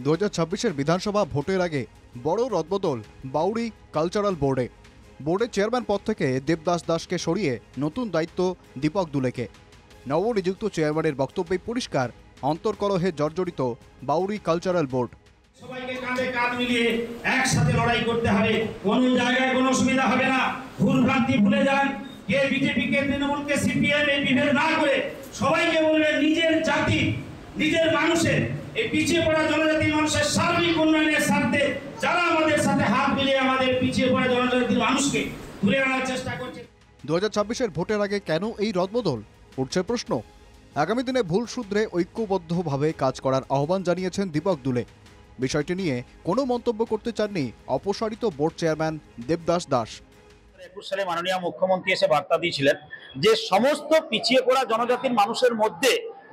2026-এর বিধানসভা ভোটের আগে বড় রদবদল বাউরি কালচারাল বোর্ডে। বোর্ডের চেয়ারম্যান পদ থেকে দেবদাস দাসকে সরিয়ে নতুন দায়িত্ব দীপক দুলেকে। নবনিযুক্ত চেয়ারম্যানের বক্তব্যে পরিষ্কার অন্তর্কলহে জর্জরিত বাউরি কালচারাল বোর্ড। সবাইকে কাঁধে কাঁধ মিলিয়ে একসাথে লড়াই করতে হবে, কোনো জায়গায় কোনো অসুবিধা হবে না। ভুল ভ্রান্তি ভুলে যান, কে বিজেপি কে তৃণমূল কে সিপিএম এই বিভেদ না করে সবাইকে বলবেন নিজের জাতি নিজের মানুষের এই পিছিয়ে পড়া জনজাতির মানুষের সার্বিক উন্নয়নের স্বার্থে যারা আমাদের সাথে হাত মিলিয়ে আমাদের পিছিয়ে পড়া জনজাতির মানুষকে ঘুরে আনার চেষ্টা করছে। 2026-এর ভোটের আগে কেন এই রদবদল উঠছে প্রশ্ন। আগামী দিনে ভুল শুধরে ঐক্যবদ্ধভাবে কাজ করার আহ্বান জানিয়েছেন দীপক দুলে। বিষয়টি নিয়ে কোনো মন্তব্য করতে চাননি অপসারিত বোর্ড চেয়ারম্যান দেবদাস দাস। 2021 সালে মাননীয় মুখ্যমন্ত্রী এসে বার্তা দিয়েছিলেন যে সমস্ত পিছিয়ে পড়া জনজাতির মানুষের মধ্যে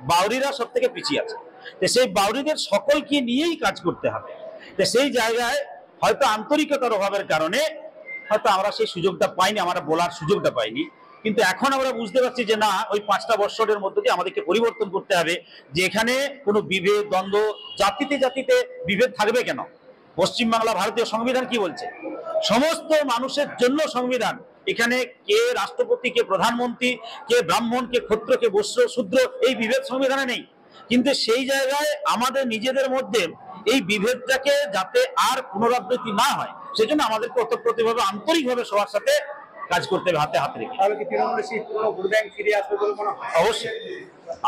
বাউরিরা সব থেকে পিছিয়ে আছে, তো সেই বাউরিদের সকলকে নিয়েই কাজ করতে হবে। তো সেই জায়গায় হয়তো আন্তরিকতার অভাবের কারণে হয়তো আমরা সেই সুযোগটা পাইনি, আমরা বলার সুযোগটা পাইনি। কিন্তু এখন আমরা বুঝতে পারছি যে না, ওই 5টা বছরের মধ্যে দিয়ে আমাদেরকে পরিবর্তন করতে হবে, যে এখানে কোনো বিভেদ দ্বন্দ্ব জাতিতে জাতিতে বিভেদ থাকবে কেন? পশ্চিমবাংলা ভারতীয় সংবিধান কি বলছে? সমস্ত মানুষের জন্য সংবিধান। এখানে কে রাষ্ট্রপতি, কে প্রধানমন্ত্রী, কে ব্রাহ্মণ, কে ক্ষত্র, কে বৈশ্য, শূদ্র, এই বিভেদ সংবিধানে নেই। কিন্তু সেই জায়গায় আমাদের নিজেদের মধ্যে এই বিভেদটাকে যাতে আর পুনরাবৃত্তি না হয়, সেজন্য আমাদেরকে ওতপ্রোতভাবে আন্তরিকভাবে সবার সাথে কাজ করতে হবে, হাতে হাত রেখে। অবশ্যই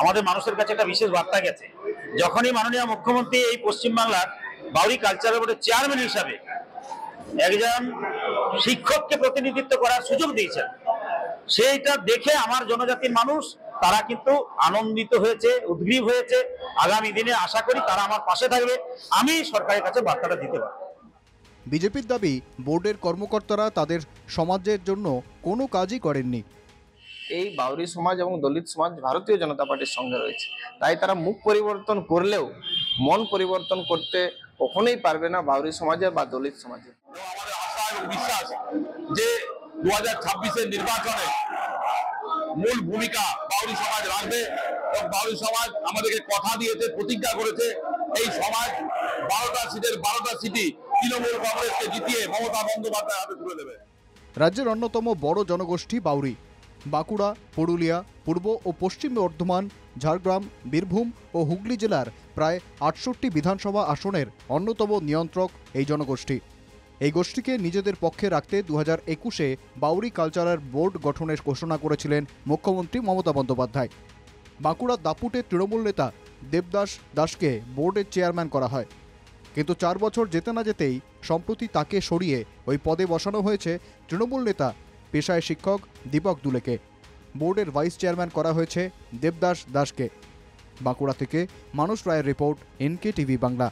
আমাদের মানুষের কাছে একটা বিশেষ বার্তা গেছে। যখনই মাননীয় মুখ্যমন্ত্রী এই পশ্চিমবাংলার বাউরি কালচারাল বোর্ডের চেয়ারম্যান হিসাবে একজন শিক্ষককে প্রতিনিধিত্ব করার সুযোগ দিয়েছেন, সেইটা দেখে আমার জনজাতির মানুষ তারা কিন্তু আনন্দিত হয়েছে, উদ্গ্রীব হয়েছে। আগামী দিনে আশা করি তারা আমার পাশে থাকবে, আমি সরকারের কাছে বার্তাটা দিতে পারব। বিজেপির দাবি, বোর্ডের কর্মকর্তারা তাদের সমাজের জন্য কোনো কাজই করেননি। এই বাউরি সমাজ এবং দলিত সমাজ ভারতীয় জনতা পার্টির সঙ্গে রয়েছে, তাই তারা মুখ পরিবর্তন করলেও মন পরিবর্তন করতে কখনোই পারবে না বাউরি সমাজে বা দলিত সমাজে। আমাদের আশা এবং বিশ্বাস যে 2026-এর নির্বাচনে মূল ভূমিকা বাউরি সমাজ রাখবে এবং বাউরি সমাজ আমাদেরকে কথা দিয়েছে, প্রতিজ্ঞা করেছে এই সমাজ 12টা সিটের 12টা সিটই তৃণমূল কংগ্রেসকে জিতিয়ে মমতা বন্দ্যোপাধ্যায় হাতে তুলে দেবে। রাজ্যের অন্যতম বড় জনগোষ্ঠী বাউরি। বাঁকুড়া, পুরুলিয়া, পূর্ব ও পশ্চিম বর্ধমান, ঝাড়গ্রাম, বীরভূম ও হুগলি জেলার প্রায় 68টি বিধানসভা আসনের অন্যতম নিয়ন্ত্রক এই জনগোষ্ঠী। এই গোষ্ঠীকে নিজেদের পক্ষে রাখতে 2021-এ বাউরি কালচারাল বোর্ড গঠনের ঘোষণা করেছিলেন মুখ্যমন্ত্রী মমতা বন্দ্যোপাধ্যায়। বাঁকুড়ার দাপুটে তৃণমূল নেতা দেবদাস দাসকে বোর্ডের চেয়ারম্যান করা হয়, কিন্তু 4 বছর যেতে না যেতেই সম্প্রতি তাকে সরিয়ে ওই পদে বসানো হয়েছে তৃণমূল নেতা পেশায় শিক্ষক দীপক দুলেকে। বোর্ডের ভাইস চেয়ারম্যান করা হয়েছে দেবদাস দাসকে। বাঁকুড়া থেকে মানুষ রায়ের রিপোর্ট, NK TV বাংলা।